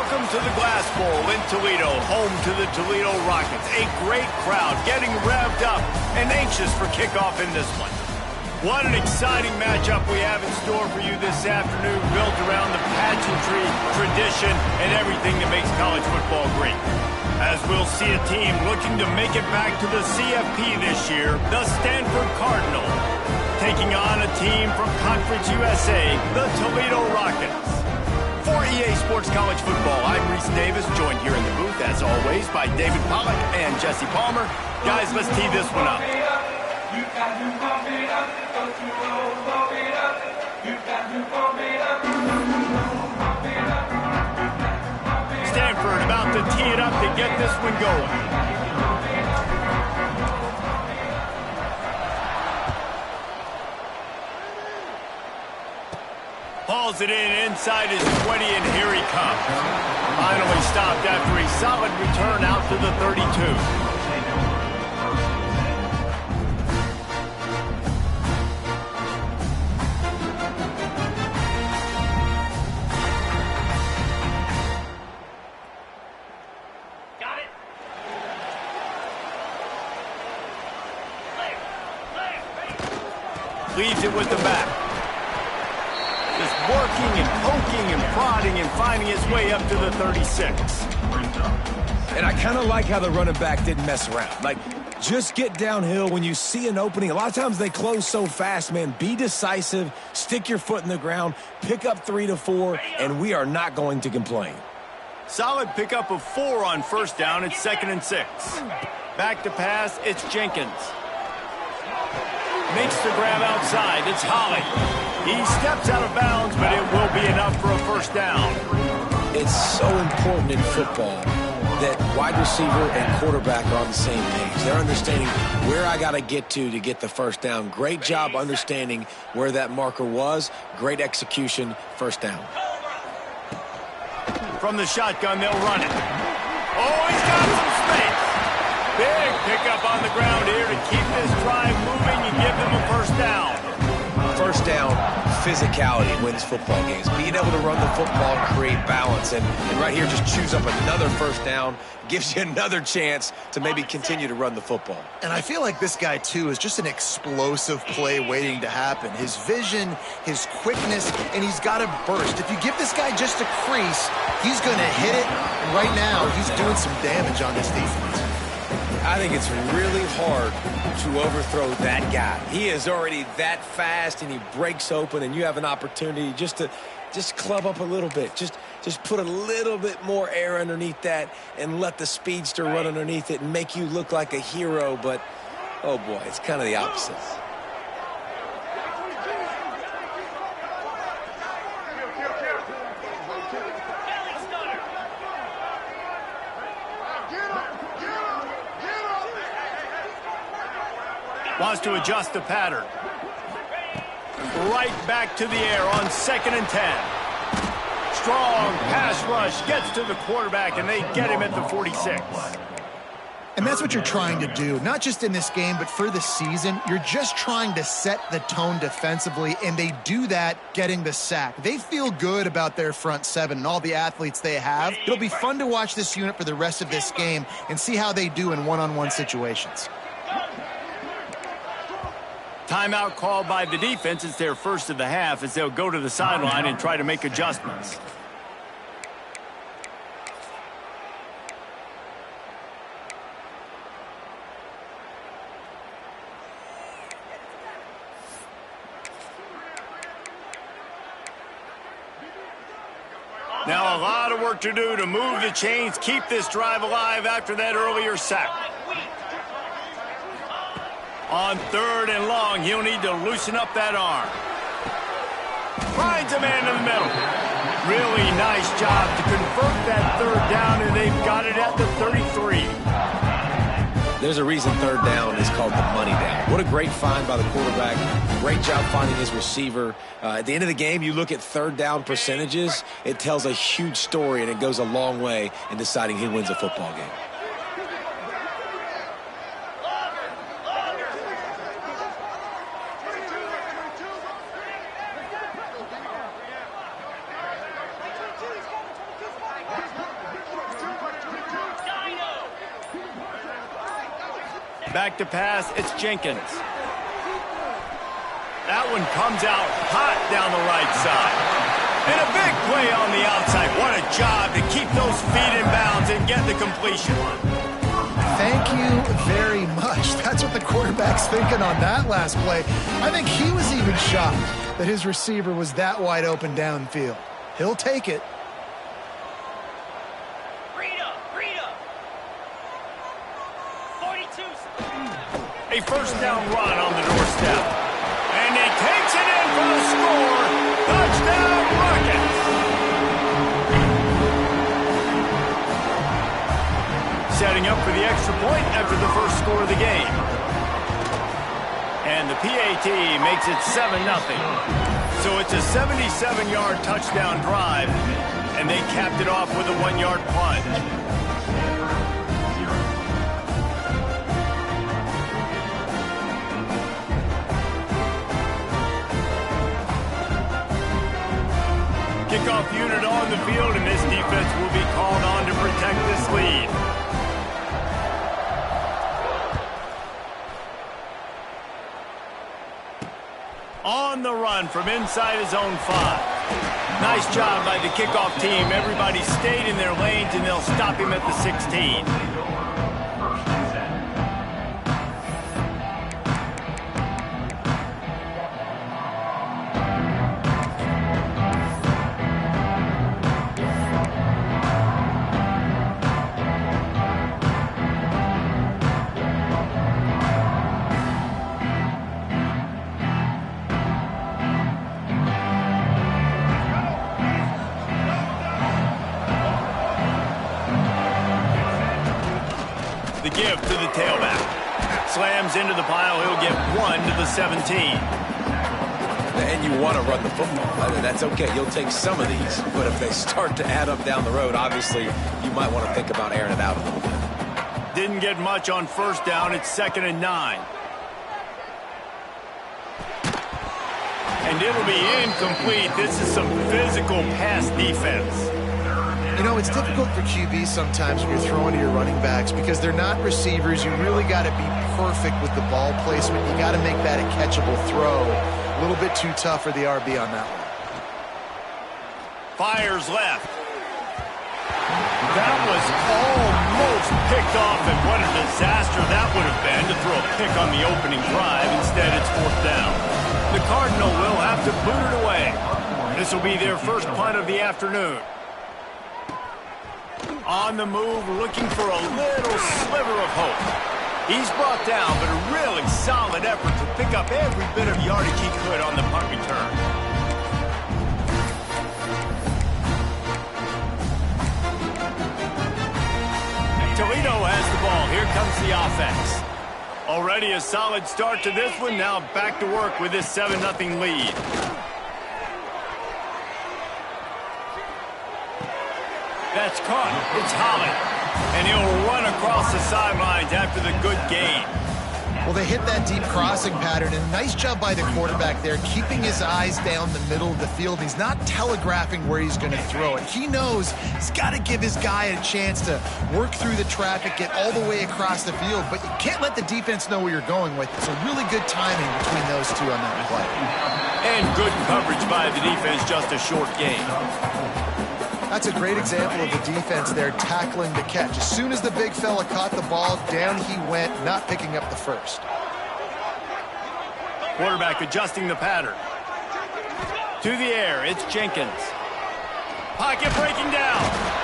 Welcome to the Glass Bowl in Toledo, home to the Toledo Rockets. A great crowd getting revved up and anxious for kickoff in this one. What an exciting matchup we have in store for you this afternoon, built around the pageantry, tradition, and everything that makes college football great. As we'll see a team looking to make it back to the CFP this year, the Stanford Cardinal, taking on a team from Conference USA, the Toledo Rockets. For EA Sports College Football, I'm Reese Davis, joined here in the booth, as always, by David Pollack and Jesse Palmer. Guys, let's tee this one up. Stanford about to tee it up to get this one going. Hauls it in inside his 20, and here he comes. Finally stopped after a solid return out to the 32. Leaves it with the back. Just working and poking and prodding and finding his way up to the 36. And I kind of like how the running back didn't mess around. Like, just get downhill when you see an opening. A lot of times they close so fast, man. Be decisive, stick your foot in the ground, pick up 3 to 4, and we are not going to complain. Solid pickup of 4 on first down. It's 2nd and 6. Back to pass, it's Jenkins. Makes the grab outside. It's Holly. He steps out of bounds, but it will be enough for a first down. It's so important in football that wide receiver and quarterback are on the same page. They're understanding where I got to get the first down. Great job understanding where that marker was. Great execution, first down. From the shotgun, they'll run it. Oh, he's got some space. Big pickup on the ground here to keep this drive moving and give them a first down. First down, physicality wins football games. Being able to run the football and create balance. And right here, just choose up another first down, gives you another chance to maybe continue to run the football. And I feel like this guy, too, is just an explosive play waiting to happen. His vision, his quickness, and he's got a burst. If you give this guy just a crease, he's going to hit it. And right now, he's doing some damage on this defense. I think it's really hard to overthrow that guy. He is already that fast, and he breaks open, and you have an opportunity just to club up a little bit. Just put a little bit more air underneath that and let the speedster run underneath it and make you look like a hero. But, oh, boy, it's kind of the opposite. Wants to adjust the pattern. Right back to the air on 2nd and 10. Strong pass rush gets to the quarterback, and they get him at the 46. And that's what you're trying to do, not just in this game, but for the season. You're just trying to set the tone defensively, and they do that getting the sack. They feel good about their front seven and all the athletes they have. It'll be fun to watch this unit for the rest of this game and see how they do in one-on-one situations. Timeout called by the defense. It's their first of the half as they'll go to the sideline and try to make adjustments. Now a lot of work to do to move the chains, keep this drive alive after that earlier sack. On 3rd and long, he'll need to loosen up that arm. Finds a man in the middle. Really nice job to convert that 3rd down, and they've got it at the 33. There's a reason 3rd down is called the money down. What a great find by the quarterback. Great job finding his receiver. At the end of the game, you look at 3rd down percentages. It tells a huge story, and it goes a long way in deciding who wins a football game. Back to pass, it's Jenkins. That one comes out hot down the right side. And a big play on the outside. What a job to keep those feet in bounds and get the completion. Thank you very much. That's what the quarterback's thinking on that last play. I think he was even shocked that his receiver was that wide open downfield. He'll take it. A first down run on the doorstep. And he takes it in for the score. Touchdown Rockets. Setting up for the extra point after the first score of the game. And the PAT makes it 7-0. So it's a 77-yard touchdown drive, and they capped it off with a 1-yard plunge. Kickoff unit on the field, and this defense will be called on to protect this lead. On the run from inside his own 5. Nice job by the kickoff team. Everybody stayed in their lanes, and they'll stop him at the 16. The give to the tailback. Slams into the pile. He'll get 1 to the 17. And you want to run the football. That's okay. You'll take some of these. But if they start to add up down the road, obviously, you might want to think about airing it out a little bit. Didn't get much on first down. It's 2nd and 9. And it'll be incomplete. This is some physical pass defense. You know, it's difficult for QBs sometimes when you're throwing to your running backs because they're not receivers. You really got to be perfect with the ball placement. You got to make that a catchable throw. A little bit too tough for the RB on that one. Fires left. That was almost picked off, and what a disaster that would have been to throw a pick on the opening drive. Instead, it's 4th down. The Cardinal will have to boot it away. This will be their first punt of the afternoon. On the move, looking for a little sliver of hope. He's brought down, but a really solid effort to pick up every bit of yardage he could on the punt return. Toledo has the ball. Here comes the offense. Already a solid start to this one. Now back to work with this 7-0 lead. That's caught. It's Holland. And he'll run across the sidelines after the good gain. Well, they hit that deep crossing pattern, and nice job by the quarterback there, keeping his eyes down the middle of the field. He's not telegraphing where he's going to throw it. He knows he's got to give his guy a chance to work through the traffic, get all the way across the field, but you can't let the defense know where you're going with it. So really good timing between those two on that play. And good coverage by the defense, just a short gain. That's a great example of the defense there tackling the catch. As soon as the big fella caught the ball, down he went, not picking up the first. Quarterback adjusting the pattern. To the air, it's Jenkins. Pocket breaking down.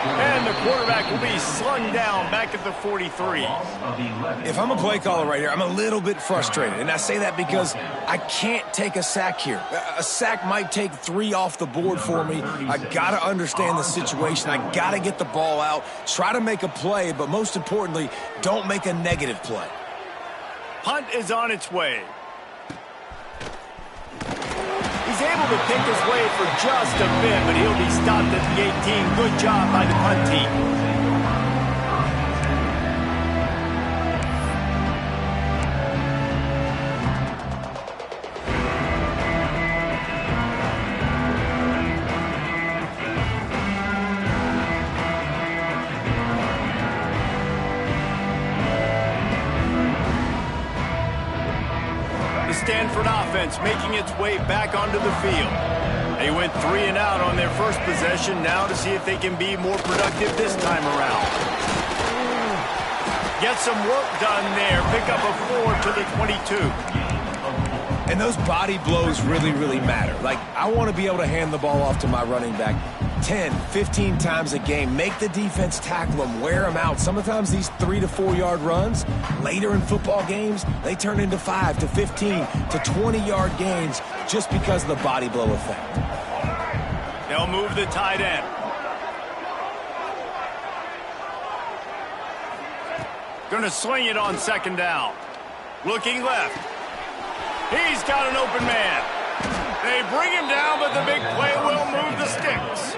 And the quarterback will be slung down back at the 43. If I'm a play caller right here, I'm a little bit frustrated. And I say that because I can't take a sack here. A sack might take 3 off the board for me. I got to understand the situation. I got to get the ball out, try to make a play, but most importantly, don't make a negative play. Punt is on its way. He's able to pick his way for just a bit, but he'll be stopped at the 18. Good job by the punt team. the Stanford offense making its way back onto the field. They went 3 and out on their first possession, now to see if they can be more productive this time around. Get some work done there. Pick up a 4 to the 22. And those body blows really, really matter. Like, I want to be able to hand the ball off to my running back 10, 15 times a game. Make the defense tackle them, wear them out. Sometimes these 3 to 4 yard runs, later in football games, they turn into 5 to 15 to 20 yard gains just because of the body blow effect. They'll move the tight end. Going to sling it on second down. Looking left. He's got an open man. They bring him down, but the big play will move the sticks.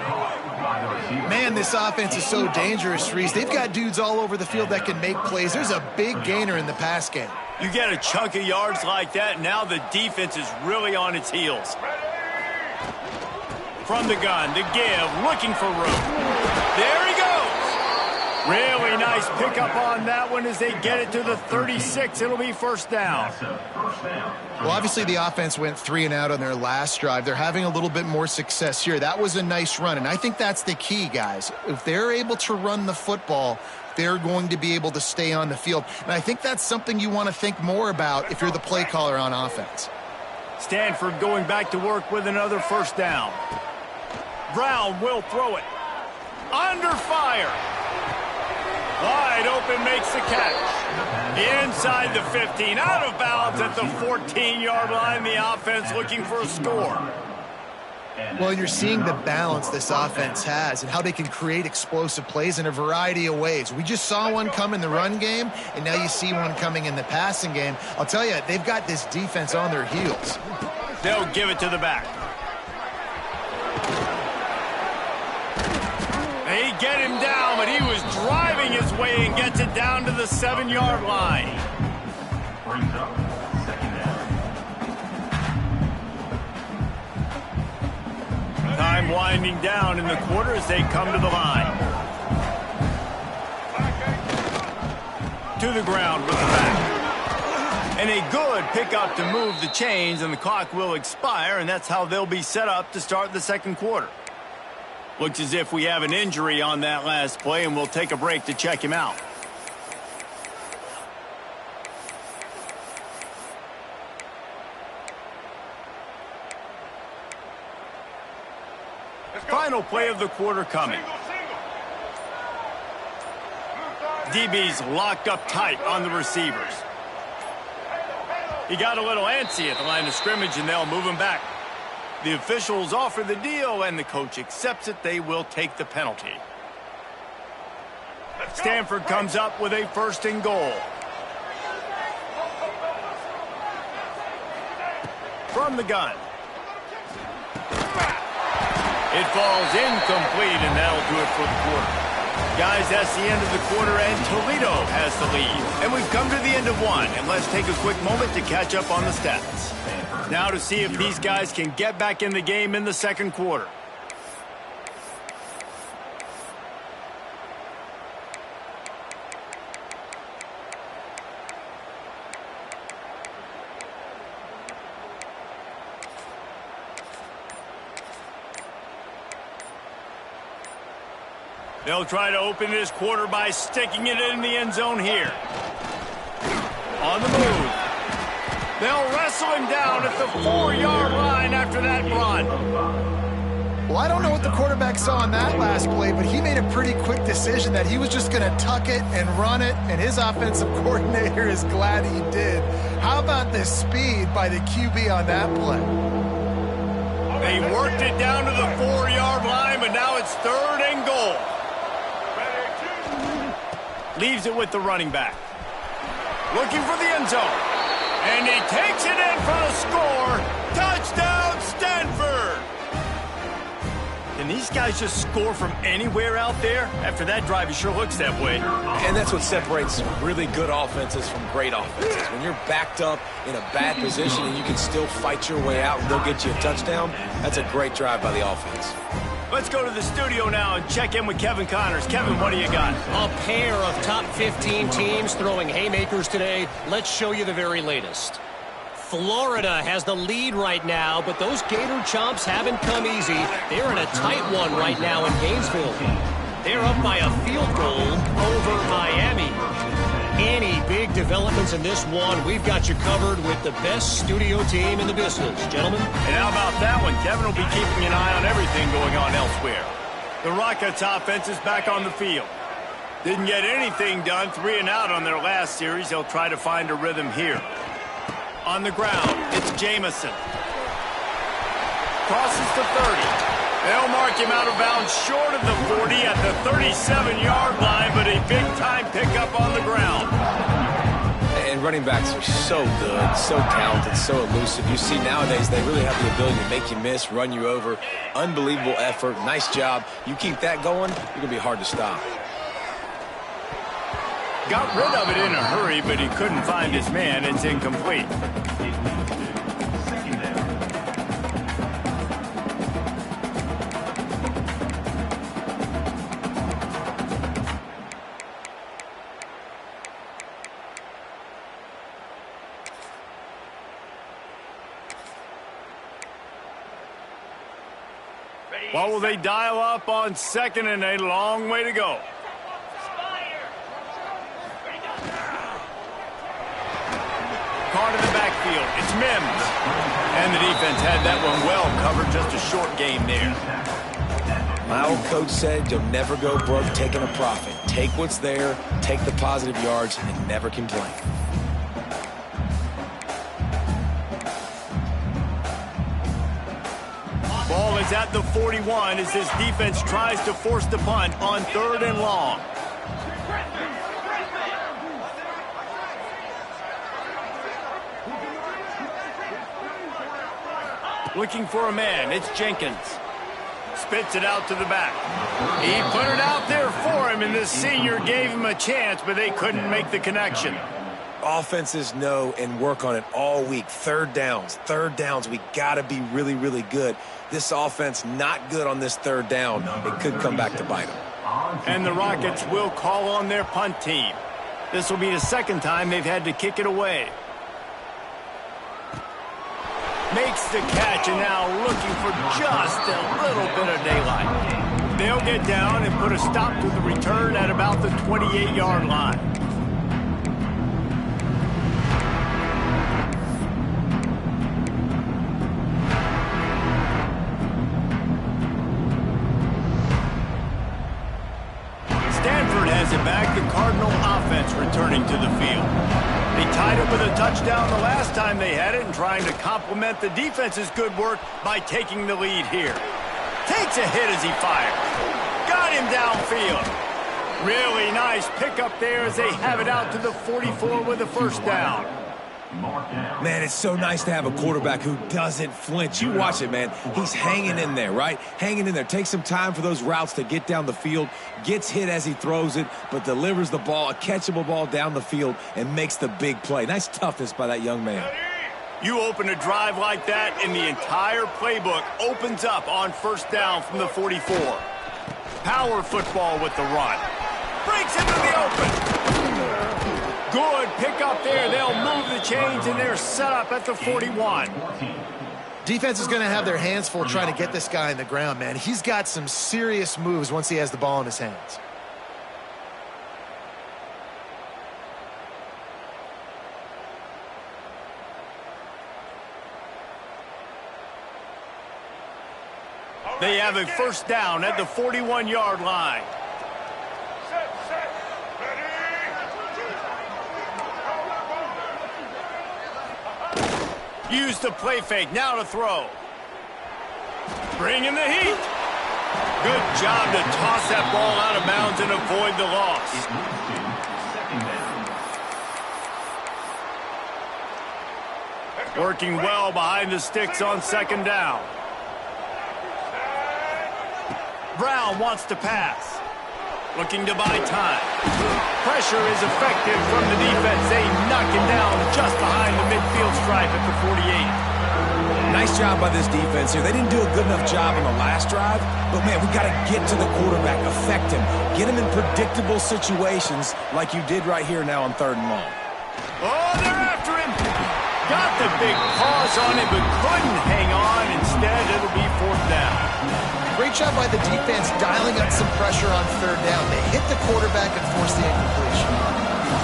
Man, this offense is so dangerous, Reese. They've got dudes all over the field that can make plays. There's a big gainer in the pass game. You get a chunk of yards like that, now the defense is really on its heels. From the gun, the give, looking for room. There he goes. Really nice pickup on that one as they get it to the 36. It'll be first down. Well, obviously the offense went 3 and out on their last drive. They're having a little bit more success here. That was a nice run, and I think that's the key, guys. If they're able to run the football, they're going to be able to stay on the field. And I think that's something you want to think more about if you're the play caller on offense. Stanford going back to work with another first down. Brown will throw it. Under fire. Wide open, makes the catch. Inside the 15, out of bounds at the 14-yard line. The offense looking for a score. Well, you're seeing the balance this offense has and how they can create explosive plays in a variety of ways. We just saw one come in the run game, and now you see one coming in the passing game. I'll tell you, they've got this defense on their heels. They'll give it to the back. They get him down, but he was driving his way and gets it down to the 7-yard line. Time winding down in the quarter as they come to the line. To the ground with the back. And a good pickup to move the chains, and the clock will expire, and that's how they'll be set up to start the second quarter. Looks as if we have an injury on that last play, and we'll take a break to check him out. Final play of the quarter coming. DB's locked up tight on the receivers. He got a little antsy at the line of scrimmage, and they'll move him back. The officials offer the deal, and the coach accepts it. They will take the penalty. Stanford comes up with a first and goal. From the gun. It falls incomplete, and that'll do it for the quarter. Guys, that's the end of the quarter, and Toledo has the lead. And we've come to the end of one, and let's take a quick moment to catch up on the stats. Now to see if these guys can get back in the game in the second quarter. They'll try to open this quarter by sticking it in the end zone here. On the move. They'll wrestle him down at the 4-yard line after that run. Well, I don't know what the quarterback saw on that last play, but he made a pretty quick decision that he was just going to tuck it and run it, and his offensive coordinator is glad he did. How about the speed by the QB on that play? They worked it down to the 4-yard line, but now it's third and goal. Leaves it with the running back. Looking for the end zone. And he takes it in for the score. Touchdown, Stanford! Can these guys just score from anywhere out there? After that drive, it sure looks that way. And that's what separates really good offenses from great offenses. When you're backed up in a bad position and you can still fight your way out and they'll get you a touchdown, that's a great drive by the offense. Let's go to the studio now and check in with Kevin Connors. Kevin, what do you got? A pair of top 15 teams throwing haymakers today. Let's show you the very latest. Florida has the lead right now, but those Gator Chomps haven't come easy. They're in a tight one right now in Gainesville. They're up by a field goal over Miami. Any big developments in this one, we've got you covered with the best studio team in the business, gentlemen. And how about that one? Kevin will be keeping an eye on everything going on elsewhere. The Rockets offense is back on the field. Didn't get anything done, 3 and out on their last series. They'll try to find a rhythm here. On the ground, it's Jamison. Crosses to 30. They'll mark him out of bounds short of the 40 at the 37-yard line, but a big-time pickup on the ground. And running backs are so good, so talented, so elusive. You see nowadays they really have the ability to make you miss, run you over. Unbelievable effort. Nice job. You keep that going, you're going to be hard to stop. Got rid of it in a hurry, but he couldn't find his man. It's incomplete. What will they dial up on second and a long way to go? Caught in the backfield. It's Mims. And the defense had that one well covered. Just a short game there. My old coach said you'll never go broke taking a profit. Take what's there, take the positive yards, and never complain. Ball is at the 41 as this defense tries to force the punt on 3rd and long. Looking for a man. It's Jenkins. Spits it out to the back. He put it out there for him, and the senior gave him a chance, but they couldn't make the connection. Offenses know and work on it all week. Third downs, we got to be really, really good. This offense not good on this 3rd down. It could come back to bite them. And the Rockets will call on their punt team. This will be the 2nd time they've had to kick it away. Makes the catch, and now looking for just a little bit of daylight. They'll get down and put a stop to the return at about the 28-yard line. Stanford has it back, the Cardinal offense returning to the field. They tied it with a touchdown the last time they had it and trying to complement the defense's good work by taking the lead here. Takes a hit as he fires. Got him downfield. Really nice pickup there as they have it out to the 44 with a 1st down. Man, it's so nice to have a quarterback who doesn't flinch. You watch it, man. He's hanging in there, right? Hanging in there. Takes some time for those routes to get down the field. Gets hit as he throws it, but delivers the ball, a catchable ball down the field, and makes the big play. Nice toughness by that young man. You open a drive like that, and the entire playbook opens up on 1st down from the 44. Power football with the run. Breaks into the open. Good pickup there. They'll move the chains, and they're set up at the 41. Defense is going to have their hands full trying to get this guy in the ground, man. He's got some serious moves once he has the ball in his hands. They have a 1st down at the 41-yard line. Use the play fake, now to throw. Bring in the heat. Good job to toss that ball out of bounds and avoid the loss. Working well behind the sticks on 2nd down. Brown wants to pass. Looking to buy time. Pressure is effective from the defense. They knock him down just behind the midfield stripe at the 48. Nice job by this defense here. They didn't do a good enough job on the last drive, but, man, we got to get to the quarterback, affect him, get him in predictable situations like you did right here now on 3rd and long. Oh, they're after him. Got the a big pause on it, but couldn't hang on. Instead, it'll be fourth down. Great job by the defense dialing up some pressure on third down. They hit the quarterback and forced the incompletion.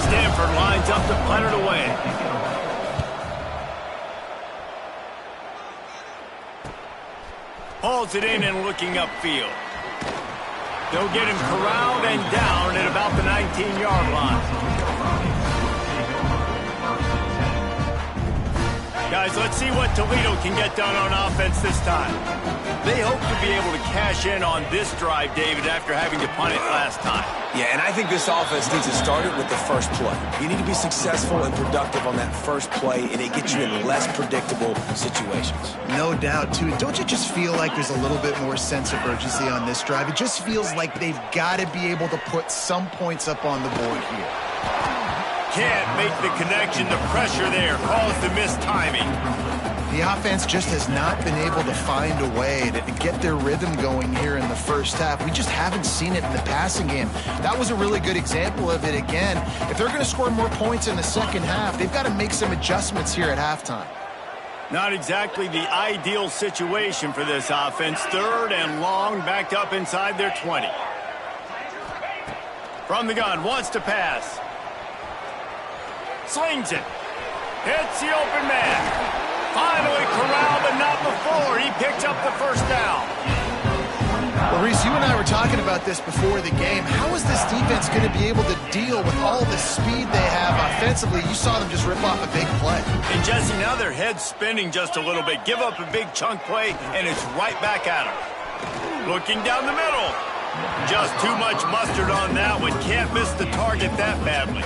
Stanford lines up to punt it away. Hauls it in and looking upfield. They'll get him corralled and down at about the 19-yard line. Guys, let's see what Toledo can get done on offense this time. They hope to be able to cash in on this drive, David, after having to punt it last time. Yeah, and I think this offense needs to start it with the first play. You need to be successful and productive on that first play, and it gets you in less predictable situations. No doubt, too. Don't you just feel like there's a little bit more sense of urgency on this drive? It just feels like they've got to be able to put some points up on the board here. Can't make the connection. The pressure there caused the mistiming. The offense just has not been able to find a way to get their rhythm going here in the first half. We just haven't seen it in the passing game. That was a really good example of it again. If they're going to score more points in the second half, they've got to make some adjustments here at halftime. Not exactly the ideal situation for this offense. Third and long, backed up inside their 20. From the gun, wants to pass. Slings it. Hits the open man. Finally corralled, but not before. He picked up the first down. Well, Reese, you and I were talking about this before the game. How is this defense going to be able to deal with all the speed they have offensively? You saw them just rip off a big play. And, Jesse, now their head's spinning just a little bit. Give up a big chunk play, and it's right back at them. Looking down the middle. Just too much mustard on that one. Can't miss the target that badly.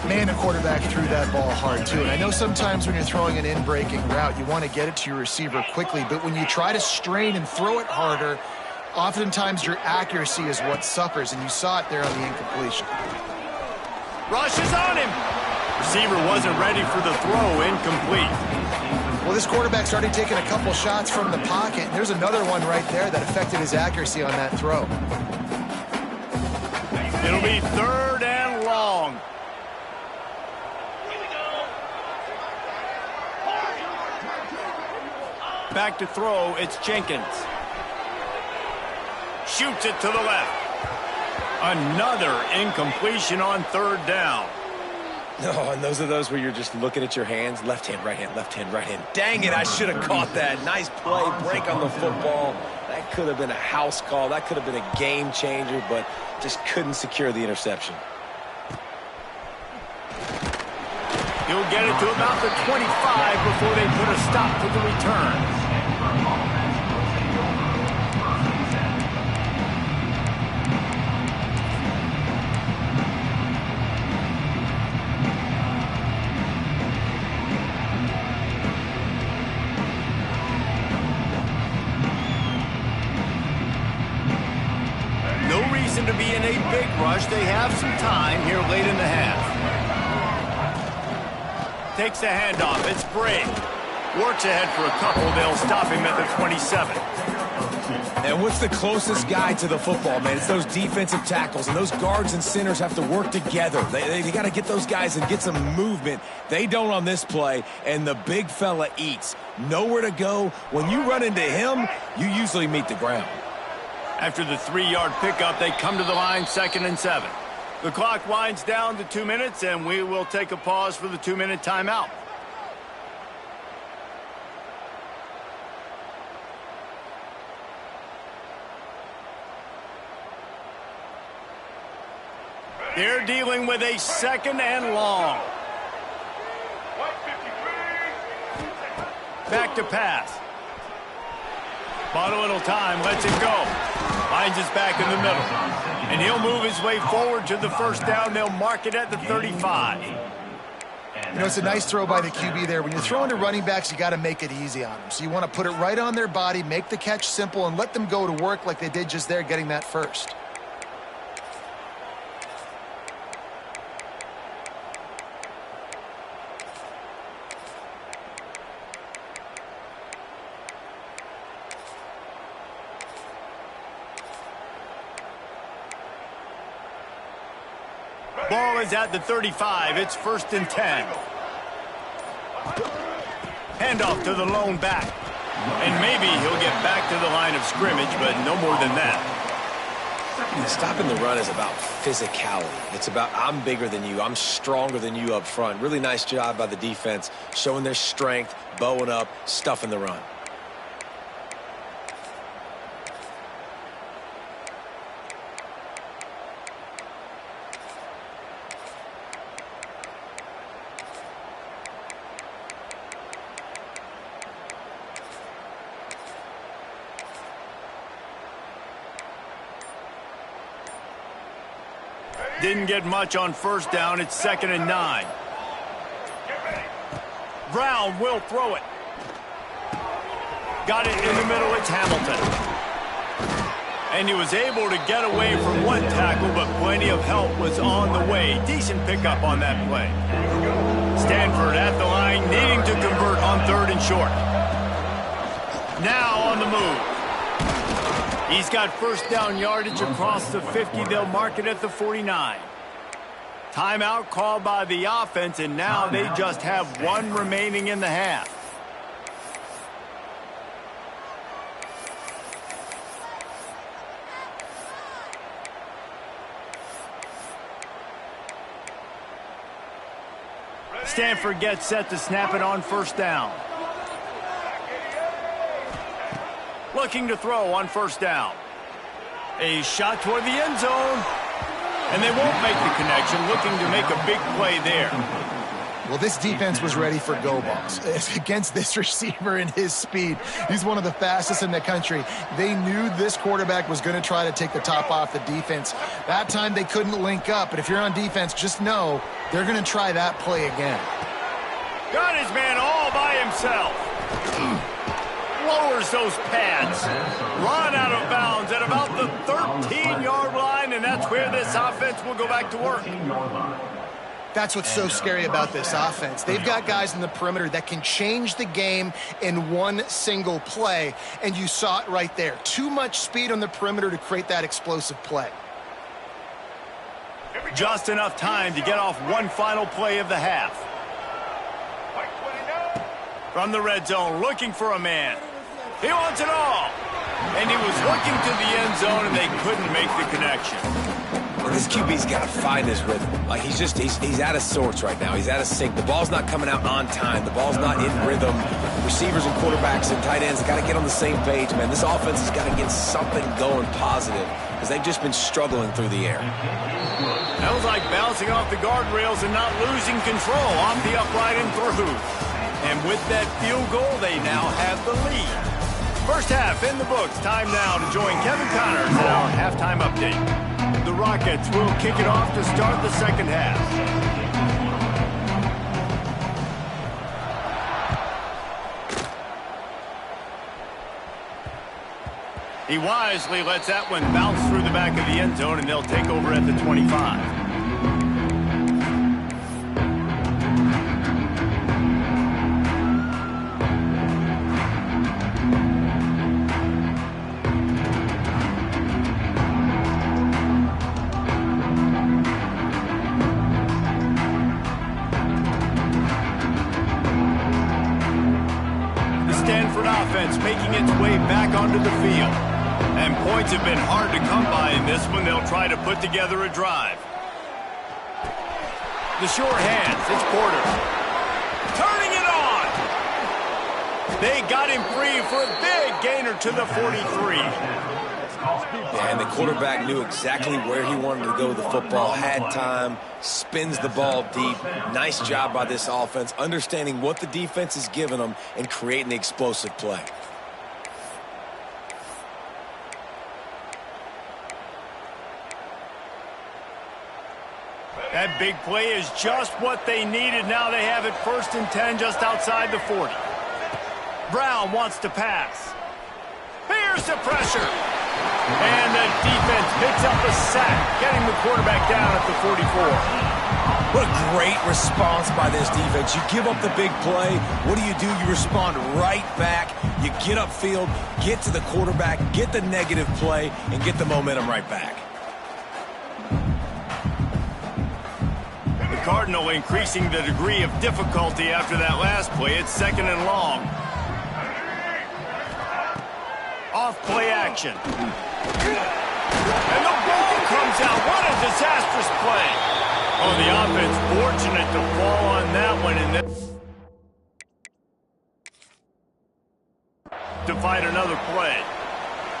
Man, the quarterback threw that ball hard, too. And I know sometimes when you're throwing an in-breaking route, you want to get it to your receiver quickly. But when you try to strain and throw it harder, oftentimes your accuracy is what suffers. And you saw it there on the incompletion. Rushes on him. Receiver wasn't ready for the throw. Incomplete. Well, this quarterback started taking a couple shots from the pocket. And there's another one right there that affected his accuracy on that throw. It'll be third and long. Back to throw, it's Jenkins. Shoots it to the left. Another incompletion on third down. No, and those are those where you're just looking at your hands. Left hand, right hand, left hand, right hand. Dang it, I should have caught that. Nice play, break on the football. That could have been a house call. That could have been a game changer, but just couldn't secure the interception. He'll get it to about the 25 before they put a stop to the return. No reason to be in a big rush. They have some time here late in the half. Takes the handoff. It's Bray. Works ahead for a couple. They'll stop him at the 27. And what's the closest guy to the football, man? It's those defensive tackles, and those guards and centers have to work together. They got to get those guys and get some movement. They don't on this play, and the big fella eats. Nowhere to go. When you run into him, you usually meet the ground. After the 3-yard pickup, they come to the line, 2nd and 7. The clock winds down to 2 minutes, and we will take a pause for the 2-minute timeout. They're dealing with a 2nd and long. Back to pass. Bought a little time, lets it go. Finds us back in the middle. And he'll move his way forward to the first down. They'll mark it at the 35. You know, it's a nice throw by the QB there. When you're throwing to running backs, you got to make it easy on them. So you want to put it right on their body, make the catch simple, and let them go to work like they did just there, getting that first. Ball is at the 35. It's 1st and 10. Handoff to the lone back. And maybe he'll get back to the line of scrimmage, but no more than that. Stopping the run is about physicality. It's about I'm bigger than you. I'm stronger than you up front. Really nice job by the defense, showing their strength, bowing up, stuffing the run. Didn't get much on first down. It's 2nd and 9. Brown will throw it. Got it in the middle. It's Hamilton. And he was able to get away from one tackle, but plenty of help was on the way. Decent pickup on that play. Stanford at the line, needing to convert on 3rd and short. Now on the move. He's got first down yardage across the 50. They'll mark it at the 49. Timeout called by the offense, and now they just have one remaining in the half. Stanford gets set to snap it on first down. Looking to throw on first down. A shot toward the end zone. And they won't make the connection, looking to make a big play there. Well, this defense was ready for go balls. Against this receiver and his speed, he's one of the fastest in the country. They knew this quarterback was going to try to take the top off the defense. That time they couldn't link up, but if you're on defense, just know they're going to try that play again. Got his man all by himself. Lowers those pads. Run out of bounds at about the 13-yard line, and that's where this offense will go back to work. That's what's so scary about this offense. They've got guys in the perimeter that can change the game in one single play, and you saw it right there. Too much speed on the perimeter to create that explosive play. Just enough time to get off one final play of the half. From the red zone, looking for a man. He wants it all. And he was looking to the end zone, and they couldn't make the connection. Well, this QB's got to find his rhythm. Like he's out of sorts right now. He's out of sync. The ball's not coming out on time. The ball's not in rhythm. Receivers and quarterbacks and tight ends got to get on the same page, man. This offense has got to get something going positive because they've just been struggling through the air. That was like bouncing off the guardrails and not losing control off the upright and through. And with that field goal, they now have the lead. First half in the books. Time now to join Kevin Connors in our halftime update. The Rockets will kick it off to start the second half. He wisely lets that one bounce through the back of the end zone, and they'll take over at the 25. Making its way back onto the field. And points have been hard to come by in this one. They'll try to put together a drive. The short hands. It's Porter. Turning it on. They got him free for a big gainer to the 43. Yeah, and the quarterback knew exactly where he wanted to go with the football, had time, spins the ball deep. Nice job by this offense, understanding what the defense is giving them and creating the explosive play. That big play is just what they needed. Now they have it 1st and 10 just outside the 40. Brown wants to pass. Here's the pressure. And the defense picks up a sack, getting the quarterback down at the 44. What a great response by this defense. You give up the big play. What do? You respond right back. You get upfield, get to the quarterback, get the negative play, and get the momentum right back. The Cardinal increasing the degree of difficulty after that last play. It's 2nd and long. Off play action. And the ball comes out. What a disastrous play. Oh, the offense fortunate to fall on that one. And then to find another play.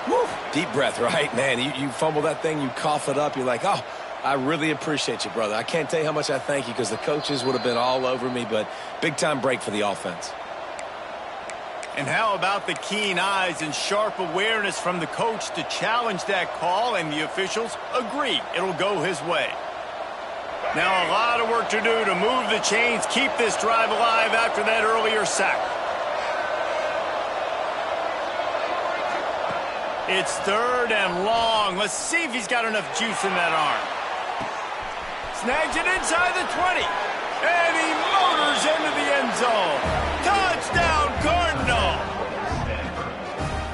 Woo. Deep breath, right, man? You fumble that thing, you cough it up, you're like, oh, I really appreciate you, brother. I can't tell you how much I thank you because the coaches would have been all over me, but big-time break for the offense. And how about the keen eyes and sharp awareness from the coach to challenge that call, and the officials agree it'll go his way. Now a lot of work to do to move the chains, keep this drive alive after that earlier sack. It's 3rd and long. Let's see if he's got enough juice in that arm. Snags it inside the 20. And he motors into the end zone. Touchdown, Cardinal!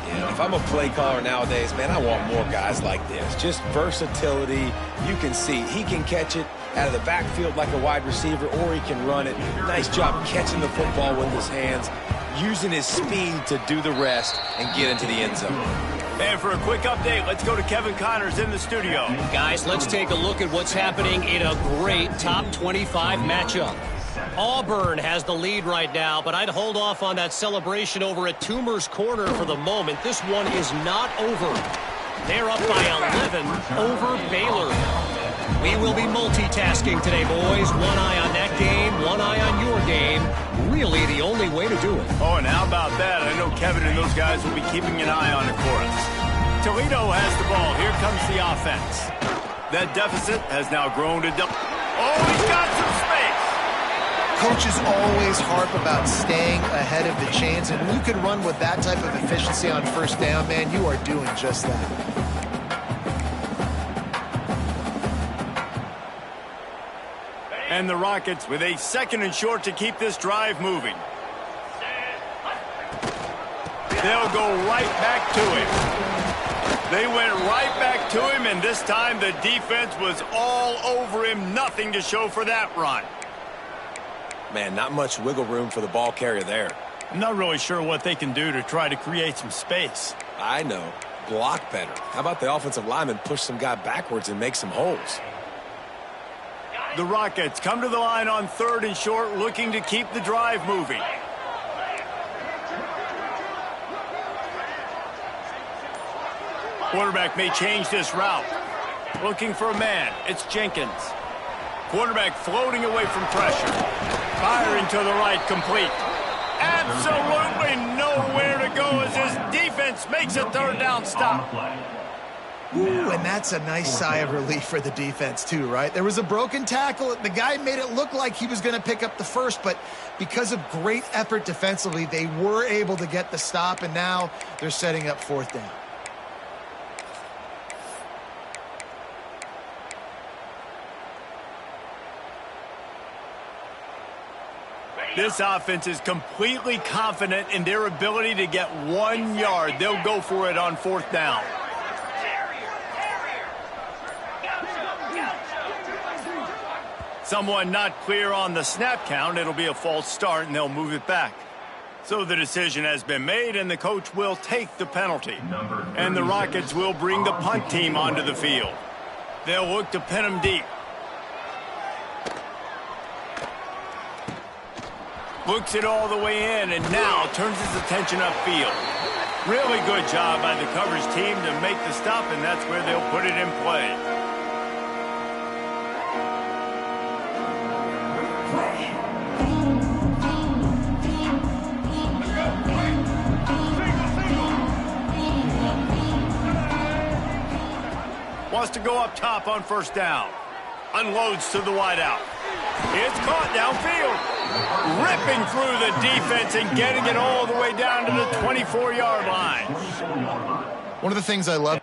Yeah, if I'm a play caller nowadays, man, I want more guys like this. Just versatility. You can see he can catch it out of the backfield like a wide receiver, or he can run it. Nice job catching the football with his hands, using his speed to do the rest and get into the end zone. And for a quick update, let's go to Kevin Connors in the studio. Guys, let's take a look at what's happening in a great top 25 matchup. Auburn has the lead right now, but I'd hold off on that celebration over at Toomer's Corner for the moment. This one is not over. They're up by 11 over Baylor. We will be multitasking today, boys. One eye on that game, one eye on your game. Really the only way to do it. Oh, and how about that? I know Kevin and those guys will be keeping an eye on it for us. Toledo has the ball. Here comes the offense. That deficit has now grown to double. Oh, he's got some space. Coaches always harp about staying ahead of the chains, and when you can run with that type of efficiency on 1st down, man, you are doing just that. And the Rockets with a 2nd and short to keep this drive moving. They'll go right back to him. They went right back to him, and this time the defense was all over him. Nothing to show for that run. Man, not much wiggle room for the ball carrier there. I'm not really sure what they can do to try to create some space. I know. Block better. How about the offensive lineman push some guy backwards and make some holes? The Rockets come to the line on 3rd and short, looking to keep the drive moving. Quarterback may change this route. Looking for a man. It's Jenkins. Quarterback floating away from pressure. Firing to the right, complete. Absolutely nowhere to go as his defense makes a 3rd down stop. Ooh, and that's a nice sigh of relief for the defense too, right? There was a broken tackle. The guy made it look like he was going to pick up the first, but because of great effort defensively, they were able to get the stop, and now they're setting up 4th down. This offense is completely confident in their ability to get 1 yard. They'll go for it on 4th down. Someone not clear on the snap count. It'll be a false start, and they'll move it back. So the decision has been made, and the coach will take the penalty. And the Rockets will bring the punt team onto the field. They'll look to pin them deep. Looks it all the way in, and now turns his attention upfield. Really good job by the coverage team to make the stop, and that's where they'll put it in play. Wants to go up top on 1st down. Unloads to the wideout. It's caught downfield. Ripping through the defense and getting it all the way down to the 24-yard line. One of the things I love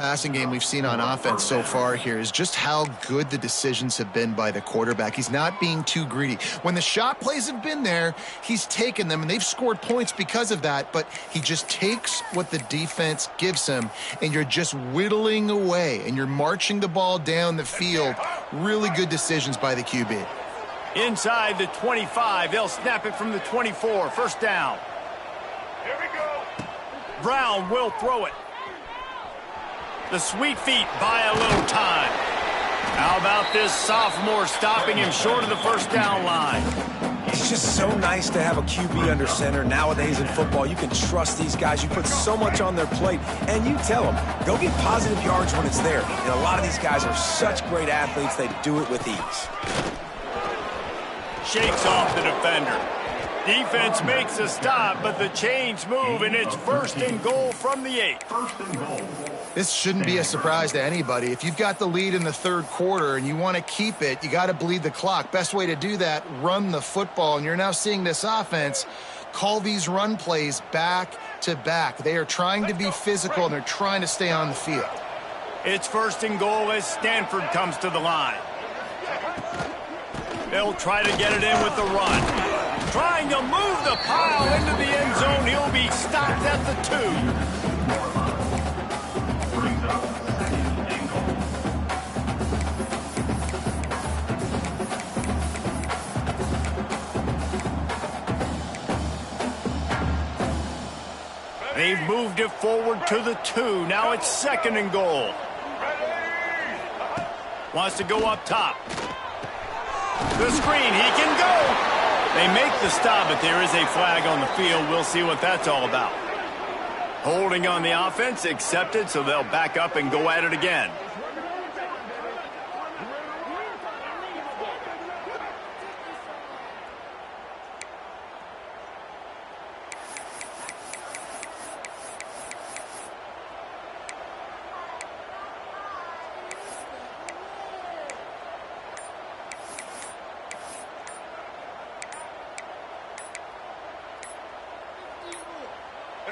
passing game we've seen on offense so far here is just how good the decisions have been by the quarterback. He's not being too greedy. When the shot plays have been there, he's taken them, and they've scored points because of that, but he just takes what the defense gives him, and you're just whittling away, and you're marching the ball down the field. Really good decisions by the QB. Inside the 25, they'll snap it from the 24. First down. Here we go. Brown will throw it. The sweet feet buy a little time. How about this sophomore stopping him short of the first down line? It's just so nice to have a QB under center. Nowadays in football, you can trust these guys. You put so much on their plate, and you tell them, go get positive yards when it's there. And a lot of these guys are such great athletes, they do it with ease. Shakes off the defender. Defense makes a stop, but the chains move, and it's 1st and goal from the 8. This shouldn't be a surprise to anybody. If you've got the lead in the third quarter and you want to keep it, you got to bleed the clock. Best way to do that, run the football. And you're now seeing this offense call these run plays back to back. They are trying to be physical, and they're trying to stay on the field. It's 1st and goal as Stanford comes to the line. They'll try to get it in with the run. Trying to move the pile into the end zone. He'll be stopped at the 2. They've moved it forward to the 2. Now it's 2nd and goal. Wants to go up top. The screen, he can go. They make the stop, but there is a flag on the field. We'll see what that's all about. Holding on the offense, accepted, so they'll back up and go at it again.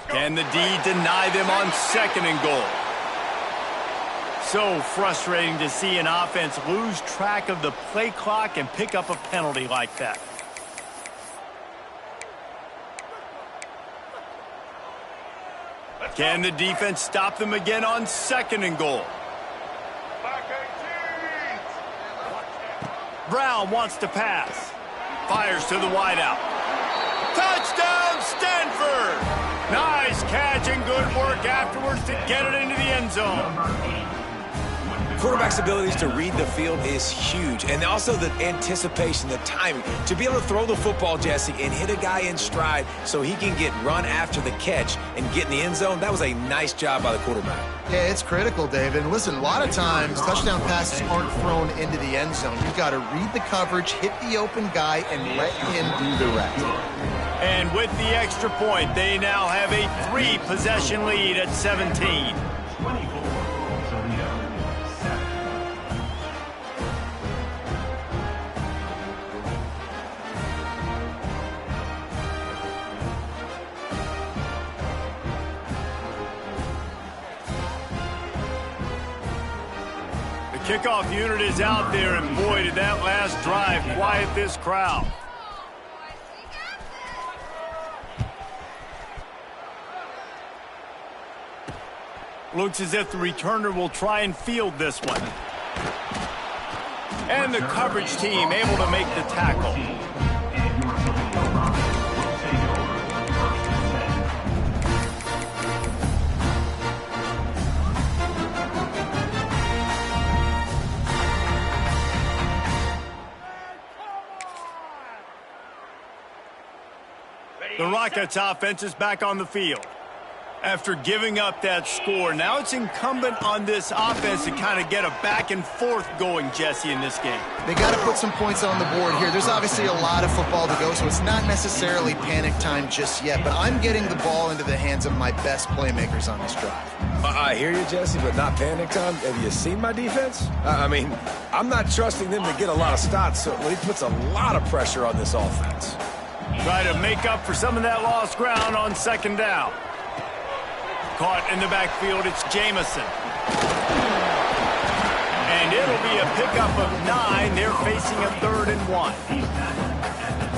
Can the D deny them on 2nd and goal? So frustrating to see an offense lose track of the play clock and pick up a penalty like that. Can the defense stop them again on 2nd and goal? Brown wants to pass. Fires to the wideout. Touchdown, Stanford! Nice catch and good work afterwards to get it into the end zone. Quarterback's abilities to read the field is huge, and also the anticipation, the timing. To be able to throw the football, Jesse, and hit a guy in stride so he can get run after the catch and get in the end zone, that was a nice job by the quarterback. Yeah, it's critical, David. And listen, a lot of times touchdown passes aren't thrown into the end zone. You've got to read the coverage, hit the open guy, and let him do the rest. And with the extra point, they now have a 3-possession lead at 17. The kickoff unit is out there, and boy, did that last drive quiet this crowd. Looks as if the returner will try and field this one. And the coverage team able to make the tackle. The Rockets offense is back on the field. After giving up that score, now it's incumbent on this offense to kind of get a back and forth going, Jesse, in this game. They got to put some points on the board here. There's obviously a lot of football to go, so it's not necessarily panic time just yet, but I'm getting the ball into the hands of my best playmakers on this drive. I hear you, Jesse, but not panic time. Have you seen my defense? I mean, I'm not trusting them to get a lot of stops, so he puts a lot of pressure on this offense. Try to make up for some of that lost ground on 2nd down. Caught in the backfield, it's Jamison. And it'll be a pickup of 9. They're facing a 3rd and 1.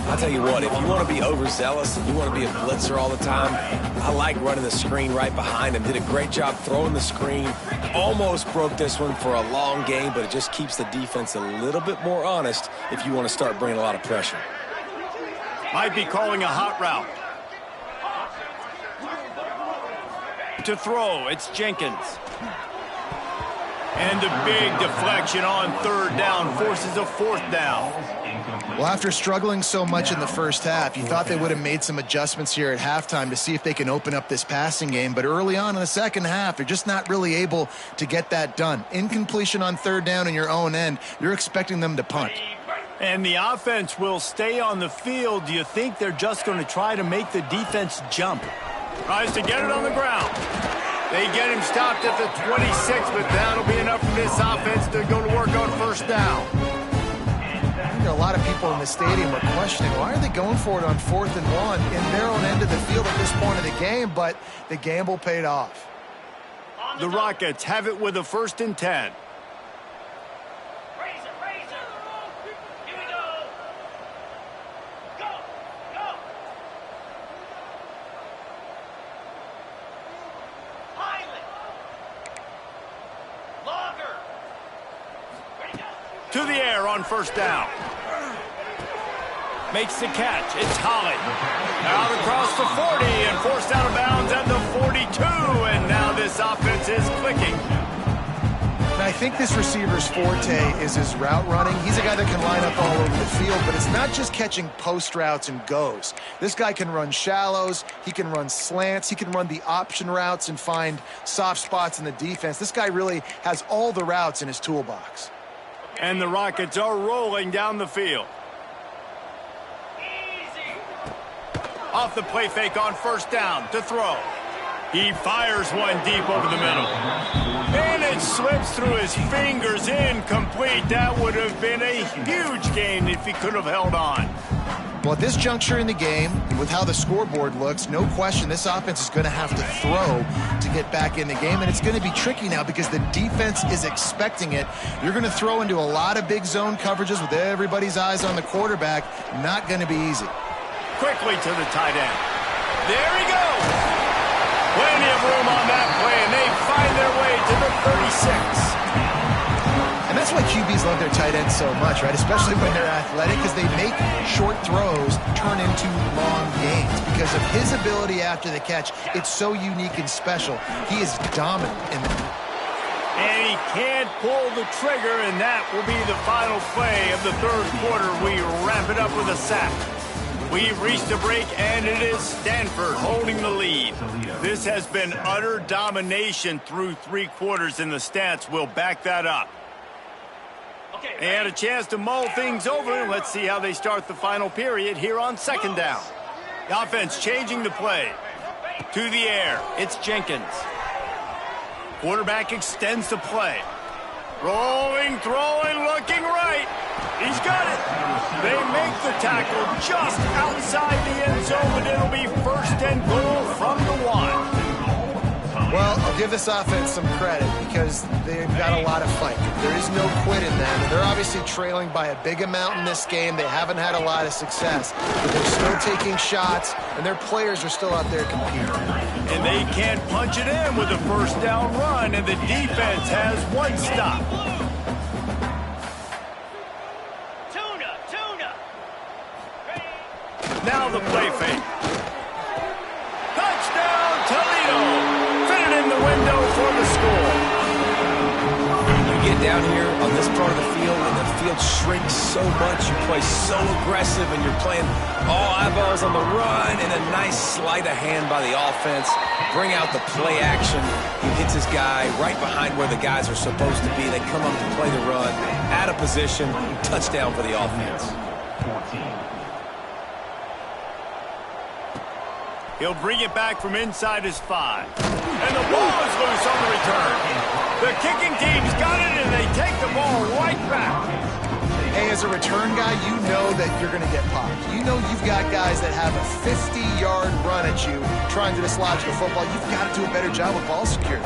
I'll tell you what, if you want to be overzealous and you want to be a blitzer all the time, I like running the screen right behind him. Did a great job throwing the screen. Almost broke this one for a long game, but it just keeps the defense a little bit more honest if you want to start bringing a lot of pressure. Might be calling a hot route. To throw, it's Jenkins. And the big deflection on 3rd down forces a 4th down. Well, after struggling so much in the first half, you thought they would have made some adjustments here at halftime to see if they can open up this passing game. But early on in the second half, they're just not really able to get that done. Incompletion on 3rd down in your own end, you're expecting them to punt. And the offense will stay on the field. Do you think they're just going to try to make the defense jump? Tries to get it on the ground. They get him stopped at the 26, but that'll be enough for this offense to go to work on 1st down. A lot of people in the stadium are questioning, why are they going for it on 4th and 1 in their own end of the field at this point of the game? But the gamble paid off. The Rockets have it with a 1st and 10. Here we go. Go. Highland. Longer. Ready, go. To the air on 1st down. Makes the catch. It's Holland. Out across the 40 and forced out of bounds at the 42. And now this offense is clicking. And I think this receiver's forte is his route running. He's a guy that can line up all over the field, but it's not just catching post routes and goes. This guy can run shallows. He can run slants. He can run the option routes and find soft spots in the defense. This guy really has all the routes in his toolbox. And the Rockets are rolling down the field. Off the play fake on 1st down to throw. He fires one deep over the middle. And it slips through his fingers, incomplete. That would have been a huge gain if he could have held on. Well, at this juncture in the game, with how the scoreboard looks, no question this offense is going to have to throw to get back in the game, and it's going to be tricky now because the defense is expecting it. You're going to throw into a lot of big zone coverages with everybody's eyes on the quarterback. Not going to be easy. Quickly to the tight end. There he goes. Plenty of room on that play, and they find their way to the 36. And that's why QBs love their tight ends so much, right? Especially when they're athletic, because they make short throws turn into long gains. Because of his ability after the catch, it's so unique and special. He is dominant in that. And he can't pull the trigger, and that will be the final play of the 3rd quarter. We wrap it up with a sack. We've reached a break, and it is Stanford holding the lead. This has been utter domination through 3 quarters, and the stats will back that up. They had a chance to mull things over. Let's see how they start the final period here on 2nd down. The offense changing the play. To the air, it's Jenkins. Quarterback extends the play. Rolling, throwing, looking right. He's got it. They make the tackle just outside the end zone, but it'll be 1st and goal from the 1. Well, I'll give this offense some credit because they've got a lot of fight. There is no quit in them, and they're obviously trailing by a big amount in this game. They haven't had a lot of success, but they're still taking shots, and their players are still out there competing. And they can't punch it in with a 1st down run, and the defense has 1 stop. Tuna. Now the play fake. Touchdown, Toledo. Fit it in the window for the score. You get down here on this part of the field, and the field shrinks so much. You play so aggressive, and you're playing all eyeballs on the run, and a nice sleight of hand by the offense. Bring out the play action. He hits his guy right behind where the guys are supposed to be. They come up to play the run, out of position, touchdown for the offense. He'll bring it back from inside his 5. And the ball is loose on the return. The kicking team's got it, and they take the ball right back. Hey, as a return guy, you know that you're going to get popped. You know you've got guys that have a 50-yard run at you trying to dislodge the football. You've got to do a better job of ball security.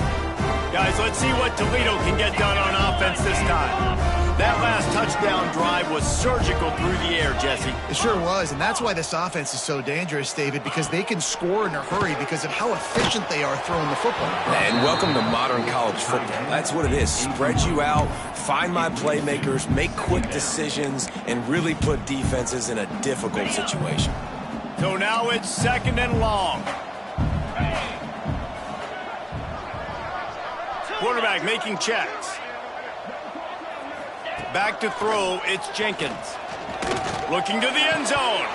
Guys, let's see what Toledo can get done on offense this time. That last touchdown drive was surgical through the air, Jesse. It sure was, and that's why this offense is so dangerous, David, because they can score in a hurry because of how efficient they are throwing the football. And welcome to modern college football. That's what it is. Spread you out, find my playmakers, make quick decisions, and really put defenses in a difficult situation. So now it's 2nd and long. Quarterback making checks. Back to throw, it's Jenkins. Looking to the end zone.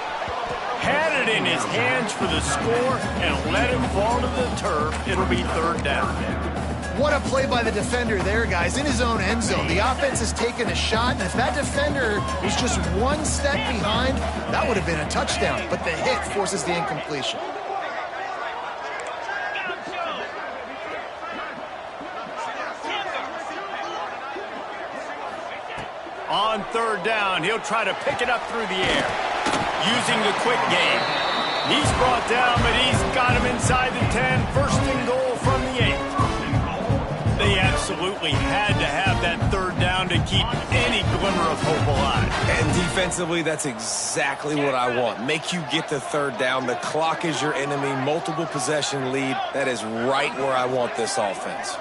Had it in his hands for the score and let him fall to the turf. It'll be 3rd down. What a play by the defender there, guys, in his own end zone. The offense has taken a shot, and if that defender was just one step behind, that would have been a touchdown. But the hit forces the incompletion. On 3rd down, he'll try to pick it up through the air. Using the quick game. He's brought down, but he's got him inside the 10. 1st and goal from the 8. They absolutely had to have that 3rd down to keep any glimmer of hope alive. And defensively, that's exactly what I want. Make you get the 3rd down. The clock is your enemy. Multiple possession lead. That is right where I want this offense.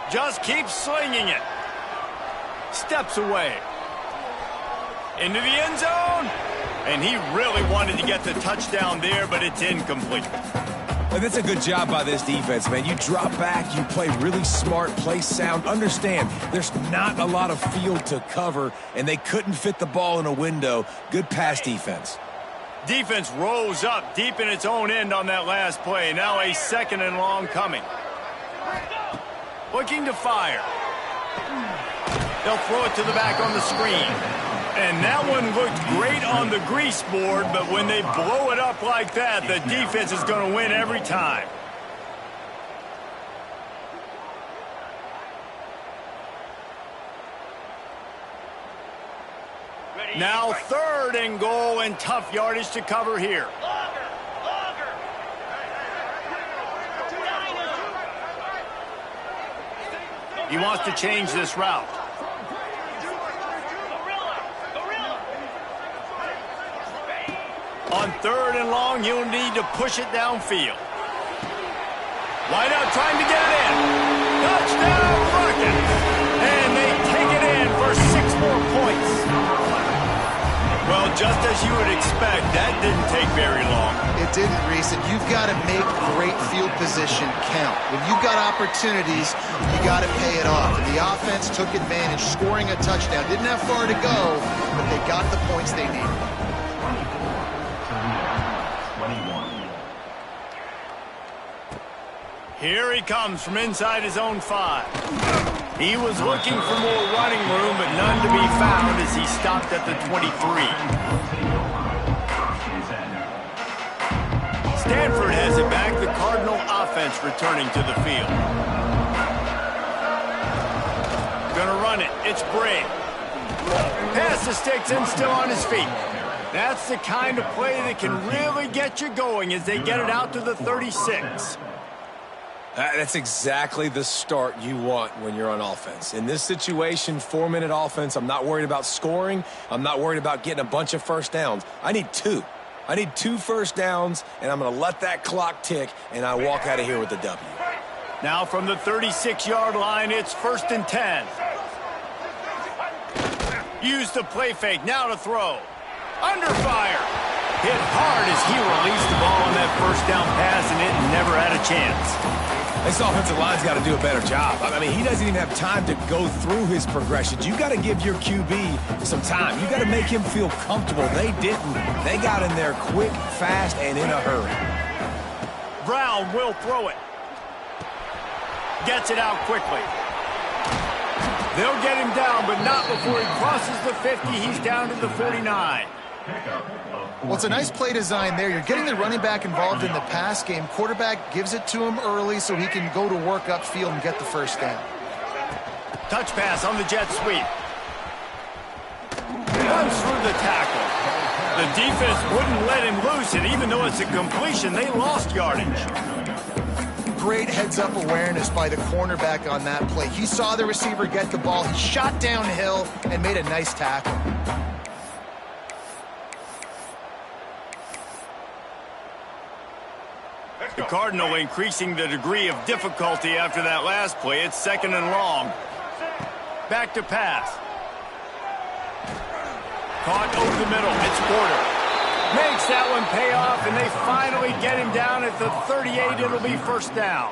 Just keeps slinging it. Steps away. Into the end zone. And he really wanted to get the touchdown there, but it's incomplete. And that's a good job by this defense, man. You drop back, you play really smart, play sound. Understand, there's not a lot of field to cover, and they couldn't fit the ball in a window. Good pass defense. Defense rose up deep in its own end on that last play. Now a 2nd and long coming. Looking to fire. They'll throw it to the back on the screen. And that one looked great on the grease board, but when they blow it up like that, the defense is going to win every time. Now 3rd and goal and tough yardage to cover here. He wants to change this route. On 3rd and long, he'll need to push it downfield. Wide out trying to get it in. Touchdown, Rockets! And they take it in for 6 more points. Well, just as you would expect, that didn't take very long. It didn't, Reese, and you've got to make great field position count. When you've got opportunities, you got to pay it off. And the offense took advantage, scoring a touchdown. Didn't have far to go, but they got the points they needed. Here he comes from inside his own 5. He was looking for more running room, but none to be found as he stopped at the 23. Stanford has it back, the Cardinal offense returning to the field. Gonna run it, it's Bray. Pass the sticks and still on his feet. That's the kind of play that can really get you going as they get it out to the 36. That's exactly the start you want when you're on offense. In this situation, 4-minute offense, I'm not worried about scoring. I'm not worried about getting a bunch of first downs. I need 2. I need 2 first downs, and I'm going to let that clock tick, and I walk out of here with the W. Now from the 36-yard line, it's 1st and 10. Use the play fake, now to throw. Under fire. Hit hard as he released the ball on that 1st down pass, and it never had a chance. This offensive line's got to do a better job. I mean, he doesn't even have time to go through his progressions. You got to give your QB some time. You got to make him feel comfortable. They didn't. They got in there quick, fast, and in a hurry. Brown will throw it. Gets it out quickly. They'll get him down, but not before he crosses the 50. He's down to the 49. Well, it's a nice play design there. You're getting the running back involved in the pass game. Quarterback gives it to him early so he can go to work upfield and get the 1st down. Touch pass on the jet sweep. Runs through the tackle. The defense wouldn't let him loose, and even though it's a completion, they lost yardage. great heads-up awareness by the cornerback on that play. He saw the receiver get the ball. He shot downhill and made a nice tackle. The Cardinal increasing the degree of difficulty after that last play. It's 2nd and long. Back to pass. Caught over the middle. It's Porter. Makes that one pay off, and they finally get him down at the 38. It'll be 1st down.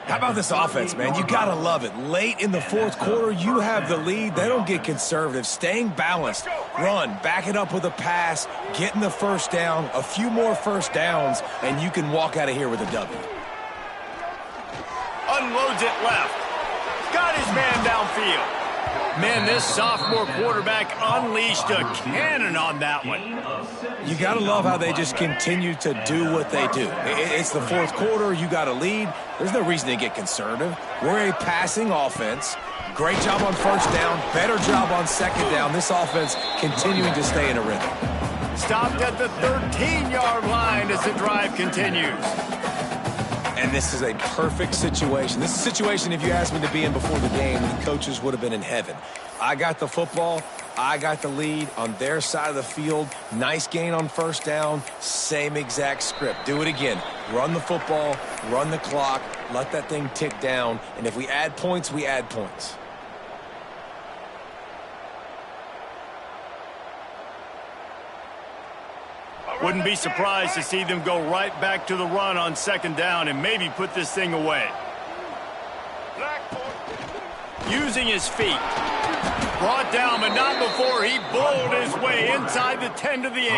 How about this offense, man? You got to love it. Late in the 4th quarter, you have the lead. They don't get conservative. Staying balanced. Run, back it up with a pass, getting the 1st down, a few more 1st downs, and you can walk out of here with a W. Unloads it left. Got his man downfield. Man, this sophomore quarterback unleashed a cannon on that one. You got to love how they just continue to do what they do. It's the 4th quarter. You got a lead. There's no reason to get conservative. We're a passing offense. Great job on 1st down. Better job on 2nd down. This offense continuing to stay in a rhythm. Stopped at the 13-yard line as the drive continues. And this is a perfect situation. This is a situation, if you asked me to be in before the game, the coaches would have been in heaven. I got the football. I got the lead on their side of the field. Nice gain on 1st down. Same exact script. Do it again. Run the football, run the clock, let that thing tick down. And if we add points, we add points. Wouldn't be surprised to see them go right back to the run on 2nd down and maybe put this thing away. Using his feet. Brought down, but not before he bowled his way inside the 10 to the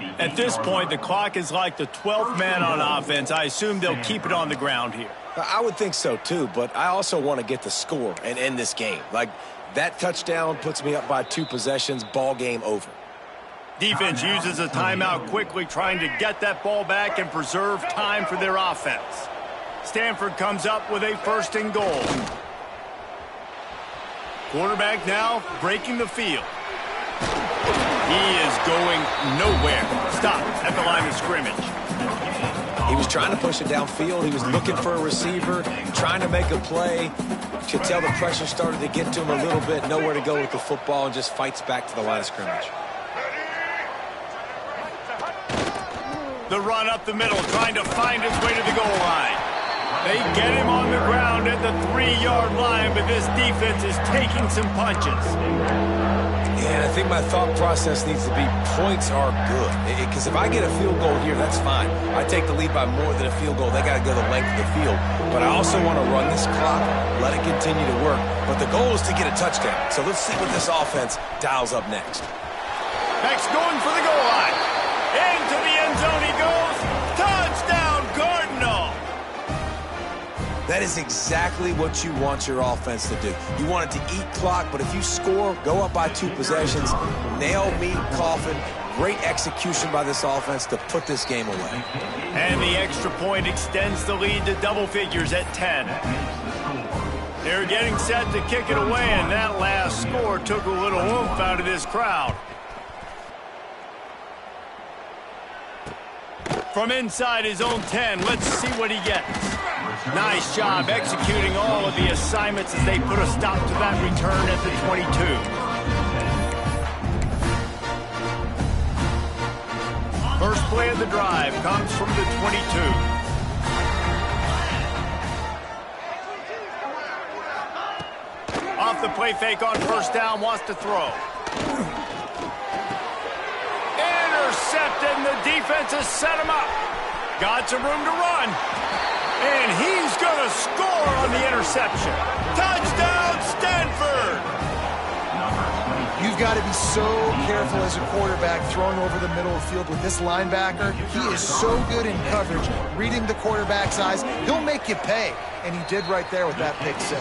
8. At this point, the clock is like the 12th man on offense. I assume they'll keep it on the ground here. I would think so, too, but I also want to get the score and end this game. Like, that touchdown puts me up by 2 possessions, ball game over. Defense uses a timeout quickly, trying to get that ball back and preserve time for their offense. Stanford comes up with a 1st and goal. Quarterback now breaking the field. He is going nowhere. Stop at the line of scrimmage. He was trying to push it downfield. He was looking for a receiver, trying to make a play. You could tell the pressure started to get to him a little bit. Nowhere to go with the football, and just fights back to the line of scrimmage. The run up the middle, trying to find his way to the goal line. They get him on the ground at the 3-yard line, but this defense is taking some punches. Yeah, I think my thought process needs to be points are good. Because if I get a field goal here, that's fine. I take the lead by more than a field goal. They got to go the length of the field. But I also want to run this clock, let it continue to work. But the goal is to get a touchdown. So let's see what this offense dials up next. Next, going for the goal line. Into the end zone he goes. Touchdown, Cardinal. That is exactly what you want your offense to do. You want it to eat clock, but if you score, go up by 2 possessions, nail meat, coffin. Great execution by this offense to put this game away. And the extra point extends the lead to double figures at 10. They're getting set to kick it away, and that last score took a little oomph out of this crowd. From inside his own 10, let's see what he gets. Nice job executing all of the assignments as they put a stop to that return at the 22. First play of the drive comes from the 22. Off the play fake on 1st down, wants to throw. Intercepted, and the defense has set him up. Got some room to run. And he's going to score on the interception. Touchdown, Stanford! You've got to be so careful as a quarterback throwing over the middle of the field with this linebacker. He is so good in coverage, reading the quarterback's eyes. He'll make you pay, and he did right there with that pick 6.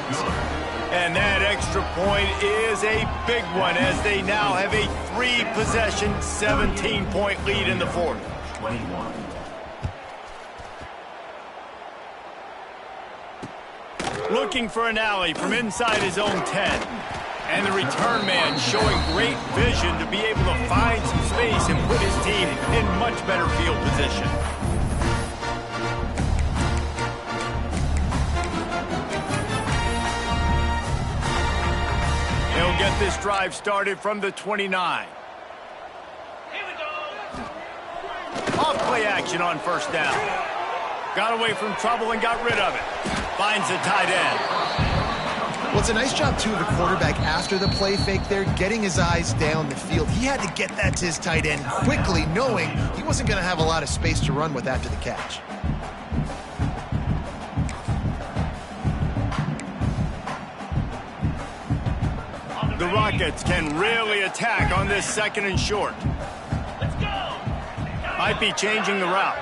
And that extra point is a big one as they now have a 3-possession, 17-point lead in the 4th. 21. Looking for an alley from inside his own 10. And the return man showing great vision to be able to find some space and put his team in much better field position. will get this drive started from the 29. Here we go. Off play action on first down. Got away from trouble and got rid of it. Finds the tight end. Well, it's a nice job, too, of the quarterback after the play fake there, getting his eyes down the field. He had to get that to his tight end quickly, knowing he wasn't going to have a lot of space to run with after the catch. The Rockets can really attack on this second and short. Let's go. Might be changing the route.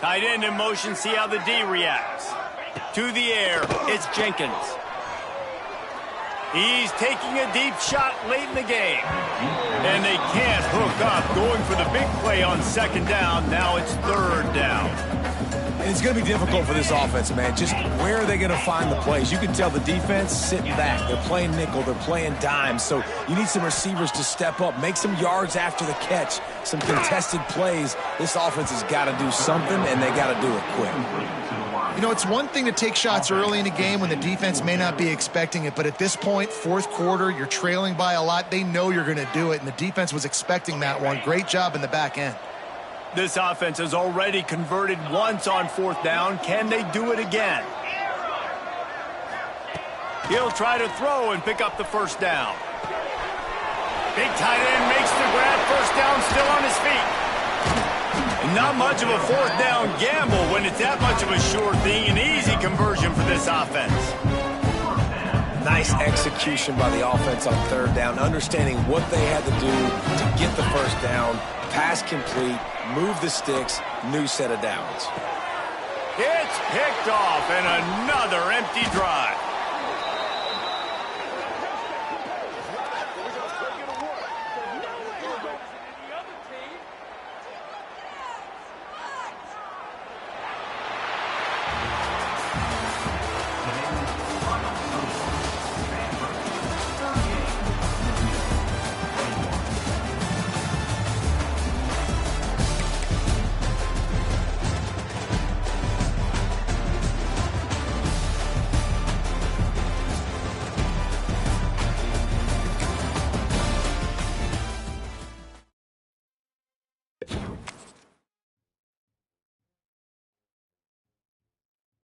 Tight end in motion, see how the D reacts. To the air, it's Jenkins. He's taking a deep shot late in the game. And they can't hook up, going for the big play on second down. Now it's third down. And it's going to be difficult for this offense, man. Just where are they going to find the plays? You can tell the defense sitting back. They're playing nickel. They're playing dime. So you need some receivers to step up, make some yards after the catch, some contested plays. This offense has got to do something, and they got to do it quick. You know, it's one thing to take shots early in a game when the defense may not be expecting it, but at this point, fourth quarter, you're trailing by a lot. They know you're going to do it, and the defense was expecting that one. Great job in the back end. This offense has already converted once on fourth down. Can they do it again? He'll try to throw and pick up the first down. Big tight end makes the grab. First down, still on his feet. And not much of a fourth down gamble when it's that much of a sure thing. An easy conversion for this offense. Nice execution by the offense on third down, understanding what they had to do to get the first down, pass complete, move the sticks, new set of downs. It's picked off and another empty drive.